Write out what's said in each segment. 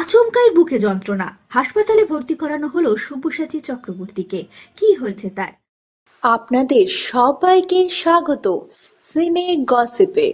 আচমকাই বুকে যন্ত্রণা, হাসপাতালে ভর্তি করানো হলো সব্যসাচী চক্রবর্তীকে। কি হয়েছে তার? আপনাদের সবাইকে স্বাগত সিনে গসিপে।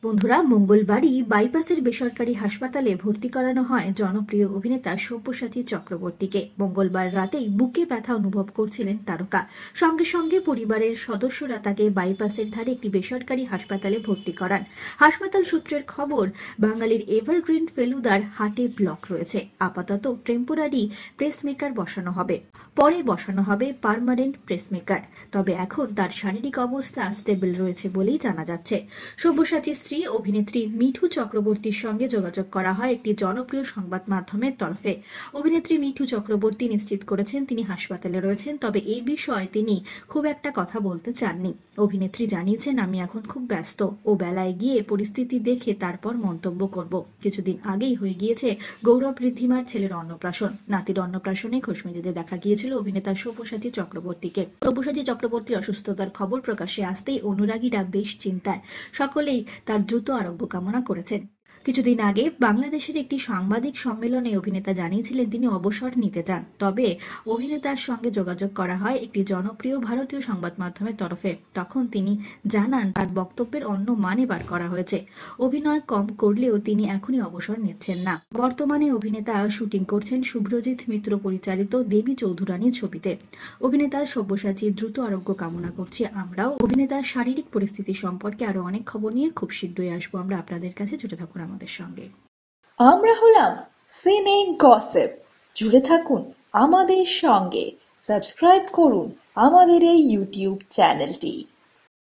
বন্ধুরা, মঙ্গলবারই বাইপাসের বেসরকারি হাসপাতালে ভর্তি করানো হয় জনপ্রিয় অভিনেতা সব্যসাচী চক্রবর্তীকে। মঙ্গলবার রাতেই বুকে ব্যথা অনুভব করছিলেন তারকা। সঙ্গে সঙ্গে পরিবারের সদস্যরা তাকে বাইপাসের ধারে একটি বেসরকারি হাসপাতালে ভর্তি করান। হাসপাতাল সূত্রের খবর, বাঙালির এভারগ্রিন ফেলুদার হার্টে ব্লক রয়েছে। আপাতত টেম্পোরারি প্রেসমেকার বসানো হবে, পরে বসানো হবে পার্মানেন্ট প্রেসমেকার। তবে এখন তার শারীরিক অবস্থা স্টেবল রয়েছে বলেই জানা যাচ্ছে। সব্যসাচী স্ত্রী অভিনেত্রী মিঠু চক্রবর্তীর সঙ্গে যোগাযোগ করা হয় একটি জনপ্রিয় সংবাদ মাধ্যমের তরফে। অভিনেত্রী মিঠু চক্রবর্তী নিশ্চিত করেছেন তিনি হাসপাতালে রয়েছেন, তবে এই বিষয়ে তিনি খুব একটা কথা বলতে চাননি। অভিনেত্রী জানিয়েছেন, আমি এখন খুব ব্যস্ত ও বেলায় গিয়ে পরিস্থিতি দেখে তারপর মন্তব্য করব। কিছুদিন আগেই হয়ে গিয়েছে গৌরব ঋদ্ধিমার ছেলের অন্নপ্রাশন। নাতির অন্নপ্রাশনে খোশমেজিদে দেখা গিয়েছিল অভিনেতা সব্যসাচী চক্রবর্তীকে। সব্যসাচী চক্রবর্তীর অসুস্থতার খবর প্রকাশ্যে আসতেই অনুরাগীরা বেশ চিন্তায়। সকলেই তার দ্রুত আরোগ্য কামনা করেছেন। কিছুদিন আগে বাংলাদেশের একটি সাংবাদিক সম্মেলনে অভিনেতা জানিয়েছিলেন তিনি অবসর নিতে চান। তবে অভিনেতার সঙ্গে যোগাযোগ করা হয় একটি জনপ্রিয় ভারতীয় সংবাদ মাধ্যমের তরফে। তখন তিনি জানান তার বক্তব্যের অন্য মানে বার করা হয়েছে। অভিনয় কম করলেও তিনি এখনই অবসর নিচ্ছেন না। বর্তমানে অভিনেতা শুটিং করছেন শুভ্রজিৎ মিত্র পরিচালিত দেবী চৌধুরানী ছবিতে। অভিনেতা সব্যসাচীর দ্রুত আরোগ্য কামনা করছি আমরাও। অভিনেতার শারীরিক পরিস্থিতি সম্পর্কে আরো অনেক খবর নিয়ে খুব শীঘ্রই আসবো আমরা আপনাদের কাছে। জুড়ে থাকুন আমাদের সঙ্গে। আমরা হলাম সিনে গসিপ। জুড়ে থাকুন আমাদের সঙ্গে, সাবস্ক্রাইব করুন আমাদের এই ইউটিউব চ্যানেলটি।